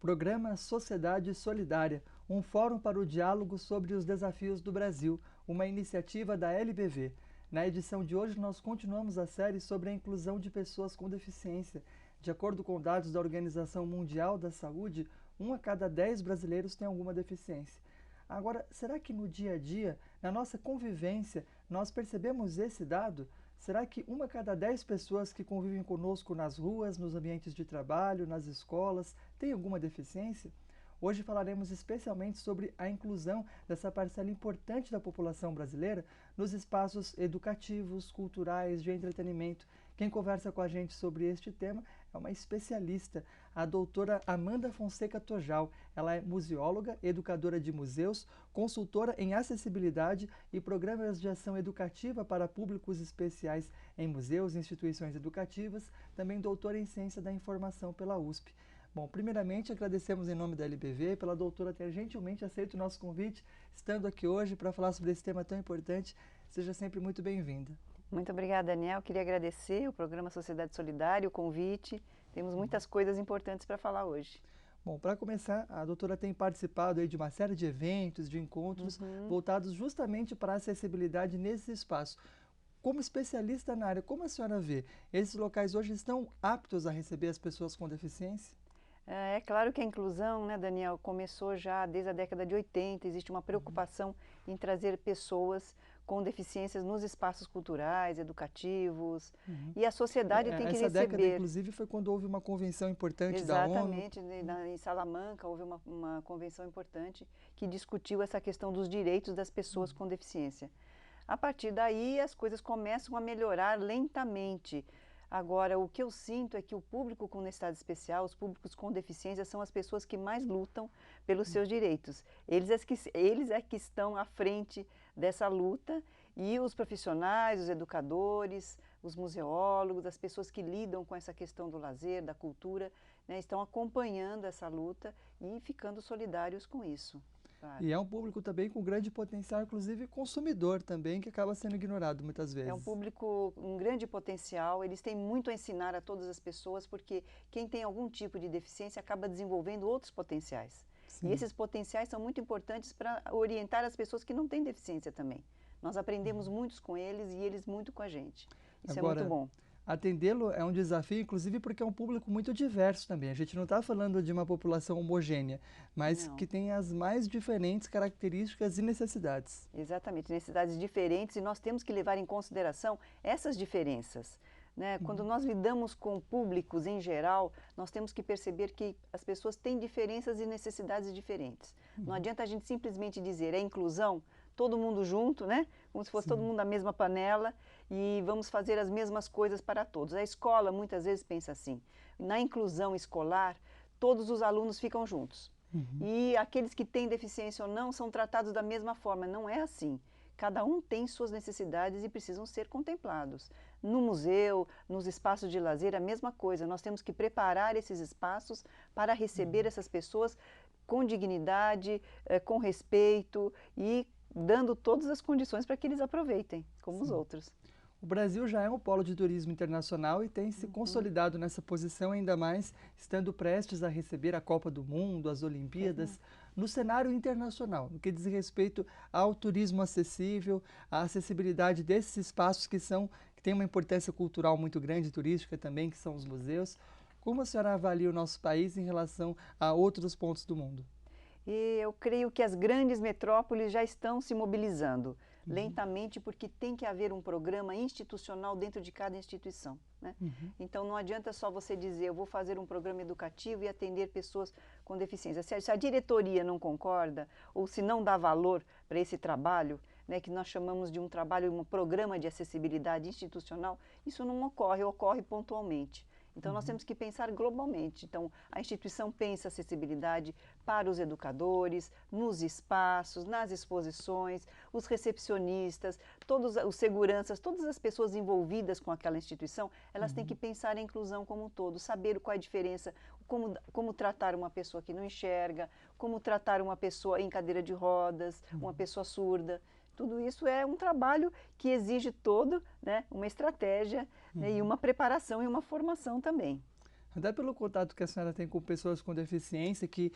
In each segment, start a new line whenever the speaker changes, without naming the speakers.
Programa Sociedade Solidária, um fórum para o diálogo sobre os desafios do Brasil, uma iniciativa da LBV. Na edição de hoje, nós continuamos a série sobre a inclusão de pessoas com deficiência. De acordo com dados da Organização Mundial da Saúde, 1 a cada 10 brasileiros tem alguma deficiência. Agora, será que no dia a dia, na nossa convivência, nós percebemos esse dado? Será que 1 a cada 10 pessoas que convivem conosco nas ruas, nos ambientes de trabalho, nas escolas, tem alguma deficiência? Hoje falaremos especialmente sobre a inclusão dessa parcela importante da população brasileira nos espaços educativos, culturais, de entretenimento. Quem conversa com a gente sobre este tema é uma especialista, a doutora Amanda Fonseca Tojal. Ela é museóloga, educadora de museus, consultora em acessibilidade e programas de ação educativa para públicos especiais em museus e instituições educativas, também doutora em ciência da informação pela USP. Bom, primeiramente agradecemos em nome da LBV pela doutora ter gentilmente aceito o nosso convite, estando aqui hoje para falar sobre esse tema tão importante. Seja sempre muito bem-vinda.
Muito obrigada, Daniel. Queria agradecer o programa Sociedade Solidária, o convite. Temos muitas coisas importantes para falar hoje.
Bom, para começar, a doutora tem participado aí de uma série de eventos, de encontros voltados justamente para a acessibilidade nesse espaço. Como especialista na área, como a senhora vê? Esses locais hoje estão aptos a receber as pessoas com deficiência?
É claro que a inclusão, né, Daniel, começou já desde a década de 80, existe uma preocupação em trazer pessoas com deficiências nos espaços culturais, educativos, e a sociedade tem que
Essa
receber.
década, inclusive, foi quando houve uma convenção importante da ONU.
Exatamente, em Salamanca houve uma convenção importante que discutiu essa questão dos direitos das pessoas com deficiência. A partir daí, as coisas começam a melhorar lentamente. Agora, o que eu sinto é que o público com necessidade especial, os públicos com deficiência, são as pessoas que mais lutam pelos seus direitos. Eles é que estão à frente dessa luta, e os profissionais, os educadores, os museólogos, as pessoas que lidam com essa questão do lazer, da cultura, né, estão acompanhando essa luta e ficando solidários com isso. Claro.
E é um público também com grande potencial, inclusive consumidor também, que acaba sendo ignorado muitas vezes.
É um público com grande potencial, eles têm muito a ensinar a todas as pessoas, porque quem tem algum tipo de deficiência acaba desenvolvendo outros potenciais.
Sim.
E esses potenciais são muito importantes para orientar as pessoas que não têm deficiência também. Nós aprendemos muitos com eles e eles muito com a gente. Isso
Agora,
é muito bom.
Atendê-lo é um desafio, inclusive porque é um público muito diverso também. A gente não está falando de uma população homogênea, mas que tem as mais diferentes características e necessidades.
Exatamente, necessidades diferentes, e nós temos que levar em consideração essas diferenças. Né? Quando nós lidamos com públicos em geral, nós temos que perceber que as pessoas têm diferenças e necessidades diferentes. Não adianta a gente simplesmente dizer é inclusão, todo mundo junto, né? Como se fosse todo mundo na mesma panela e vamos fazer as mesmas coisas para todos. A escola muitas vezes pensa assim, na inclusão escolar, todos os alunos ficam juntos. E aqueles que têm deficiência ou não são tratados da mesma forma. Não é assim. Cada um tem suas necessidades e precisam ser contemplados. No museu, nos espaços de lazer, a mesma coisa. Nós temos que preparar esses espaços para receber essas pessoas com dignidade, com respeito e dando todas as condições para que eles aproveitem, como os outros.
O Brasil já é um polo de turismo internacional e tem se consolidado nessa posição, ainda mais estando prestes a receber a Copa do Mundo, as Olimpíadas, no cenário internacional, no que diz respeito ao turismo acessível, à acessibilidade desses espaços que têm uma importância cultural muito grande, turística também, que são os museus. Como a senhora avalia o nosso país em relação a outros pontos do mundo?
E eu creio que as grandes metrópoles já estão se mobilizando lentamente, porque tem que haver um programa institucional dentro de cada instituição. Né? Então não adianta só você dizer, eu vou fazer um programa educativo e atender pessoas com deficiência. Se a diretoria não concorda, ou se não dá valor para esse trabalho, né, que nós chamamos de um trabalho, um programa de acessibilidade institucional, isso não ocorre, ocorre pontualmente. Então, nós temos que pensar globalmente. Então, a instituição pensa acessibilidade para os educadores, nos espaços, nas exposições, os recepcionistas, todos os seguranças, todas as pessoas envolvidas com aquela instituição, elas têm que pensar a inclusão como um todo, saber qual é a diferença, como tratar uma pessoa que não enxerga, como tratar uma pessoa em cadeira de rodas, uma pessoa surda. Tudo isso é um trabalho que exige uma estratégia, né, e uma preparação e uma formação também.
Até pelo contato que a senhora tem com pessoas com deficiência que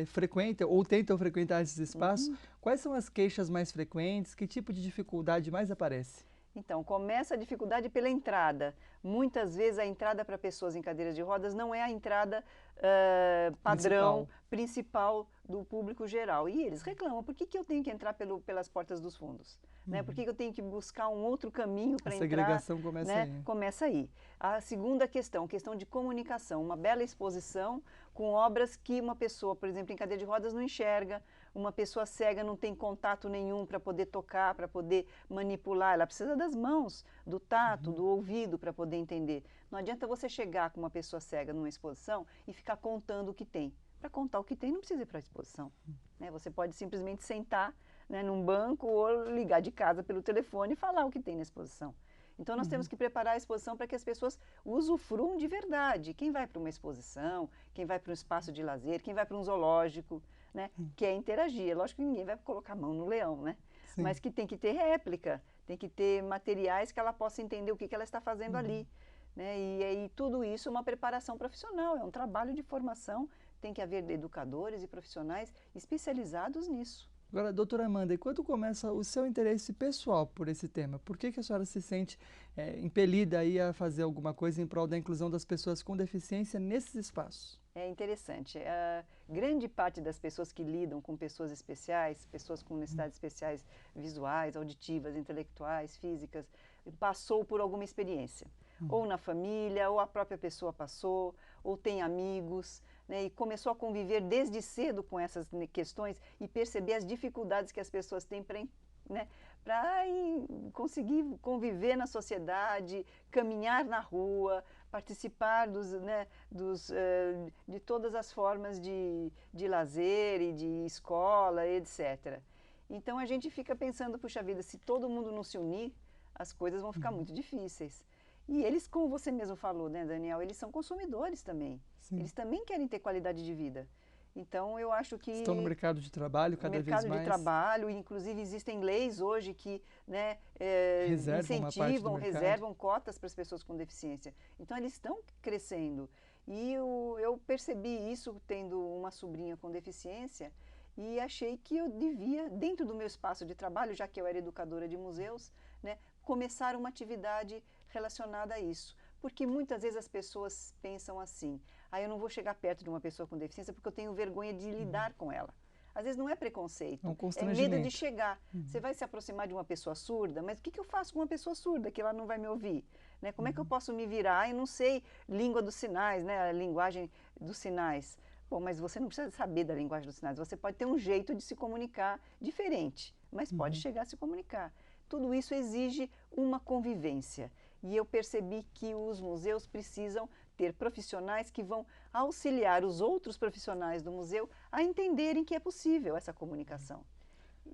frequentam ou tentam frequentar esses espaços, quais são as queixas mais frequentes? Que tipo de dificuldade mais aparece?
Então, começa a dificuldade pela entrada. Muitas vezes a entrada para pessoas em cadeiras de rodas não é a entrada padrão, principal do público geral. E eles reclamam, por que eu tenho que entrar pelas portas dos fundos? Né? Por que eu tenho que buscar um outro caminho para entrar?
A segregação começa aí.
Começa aí. A segunda questão de comunicação. Uma bela exposição com obras que uma pessoa, por exemplo, em cadeira de rodas não enxerga, uma pessoa cega não tem contato nenhum para poder tocar, para poder manipular, ela precisa das mãos, do tato, do ouvido para poder entender. Não adianta você chegar com uma pessoa cega numa exposição e ficar contando o que tem. Para contar o que tem não precisa ir para a exposição. Né? Você pode simplesmente sentar, né, num banco ou ligar de casa pelo telefone e falar o que tem na exposição. Então, nós temos que preparar a exposição para que as pessoas usufruam de verdade. Quem vai para uma exposição, quem vai para um espaço de lazer, quem vai para um zoológico, né, quer interagir. É lógico que ninguém vai colocar a mão no leão, né? Mas que tem que ter réplica, tem que ter materiais que ela possa entender o que ela está fazendo ali. Né? E tudo isso é uma preparação profissional, é um trabalho de formação. Tem que haver educadores e profissionais especializados nisso.
Agora, doutora Amanda, e quando começa o seu interesse pessoal por esse tema? Por que a senhora se sente impelida aí a fazer alguma coisa em prol da inclusão das pessoas com deficiência nesses espaços?
É interessante. A grande parte das pessoas que lidam com pessoas especiais, pessoas com necessidades especiais visuais, auditivas, intelectuais, físicas, passou por alguma experiência. Ou na família, ou a própria pessoa passou, ou tem amigos, né, e começou a conviver desde cedo com essas questões e perceber as dificuldades que as pessoas têm para conseguir conviver na sociedade, caminhar na rua, participar de todas as formas de lazer e de escola, etc. Então a gente fica pensando, puxa vida, se todo mundo não se unir, as coisas vão ficar muito difíceis. E eles, como você mesmo falou, né, Daniel, eles são consumidores também. Sim. Eles também querem ter qualidade de vida. Então, eu acho que...
Estão no mercado de trabalho cada vez mais.
No mercado de trabalho, inclusive existem leis hoje que, né, incentivam, reservam cotas para as pessoas com deficiência. Então, eles estão crescendo. E eu percebi isso tendo uma sobrinha com deficiência e achei que eu devia, dentro do meu espaço de trabalho, já que eu era educadora de museus, né, começar uma atividade relacionada a isso. Porque muitas vezes as pessoas pensam assim, eu não vou chegar perto de uma pessoa com deficiência porque eu tenho vergonha de lidar com ela. Às vezes não é preconceito, é medo de chegar. Você vai se aproximar de uma pessoa surda, mas o que eu faço com uma pessoa surda que ela não vai me ouvir? Né? Como é que eu posso me virar? Eu não sei língua dos sinais, né? A linguagem dos sinais. Bom, mas você não precisa saber da linguagem dos sinais, você pode ter um jeito de se comunicar diferente, mas pode chegar a se comunicar. Tudo isso exige uma convivência. E eu percebi que os museus precisam ter profissionais que vão auxiliar os outros profissionais do museu a entenderem que é possível essa comunicação.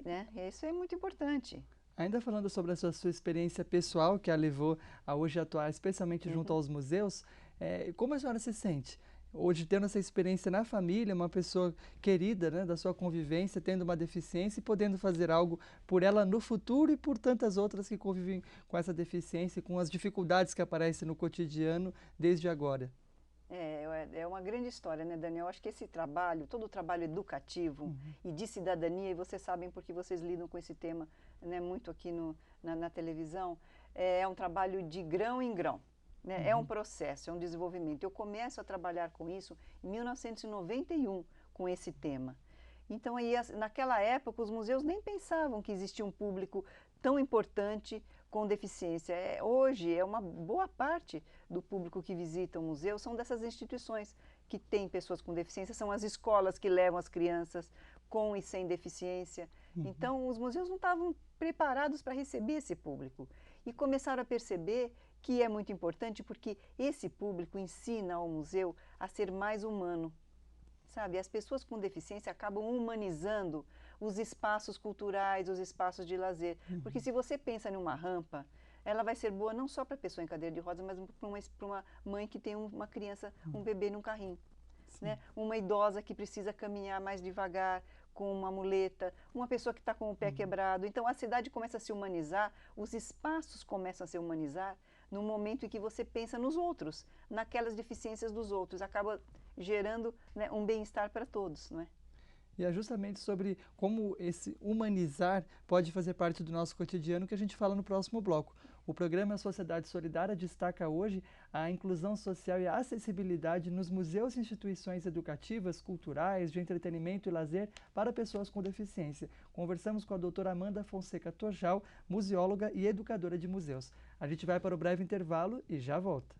Né? Isso é muito importante.
Ainda falando sobre a sua experiência pessoal, que a levou a hoje atuar especialmente junto aos museus, como a senhora se sente? Hoje, tendo essa experiência na família, uma pessoa querida, né, da sua convivência, tendo uma deficiência e podendo fazer algo por ela no futuro e por tantas outras que convivem com essa deficiência e com as dificuldades que aparecem no cotidiano desde agora.
É uma grande história, né, Daniel? Acho que esse trabalho, todo o trabalho educativo e de cidadania, e vocês sabem porque vocês lidam com esse tema, né, muito aqui na televisão, é um trabalho de grão em grão. Né? É um processo, é um desenvolvimento. Eu começo a trabalhar com isso em 1991, com esse tema. Então, aí, naquela época, os museus nem pensavam que existia um público tão importante com deficiência. Hoje, uma boa parte do público que visita o museu são dessas instituições que têm pessoas com deficiência, são as escolas que levam as crianças com e sem deficiência. Então, os museus não estavam preparados para receber esse público. E começaram a perceber que é muito importante porque esse público ensina ao museu a ser mais humano. Sabe, as pessoas com deficiência acabam humanizando os espaços culturais, os espaços de lazer. Porque se você pensa numa rampa, ela vai ser boa não só para a pessoa em cadeira de rodas, mas para uma mãe que tem uma criança, um bebê num carrinho. Né? Uma idosa que precisa caminhar mais devagar, com uma muleta, uma pessoa que está com o pé quebrado. Então, a cidade começa a se humanizar, os espaços começam a se humanizar no momento em que você pensa nos outros, naquelas deficiências dos outros, acaba gerando, né, um bem-estar para todos, não é?
E é justamente sobre como esse humanizar pode fazer parte do nosso cotidiano que a gente fala no próximo bloco. O programa Sociedade Solidária destaca hoje a inclusão social e a acessibilidade nos museus e instituições educativas, culturais, de entretenimento e lazer para pessoas com deficiência. Conversamos com a doutora Amanda Fonseca Tojal, museóloga e educadora de museus. A gente vai para o breve intervalo e já volta.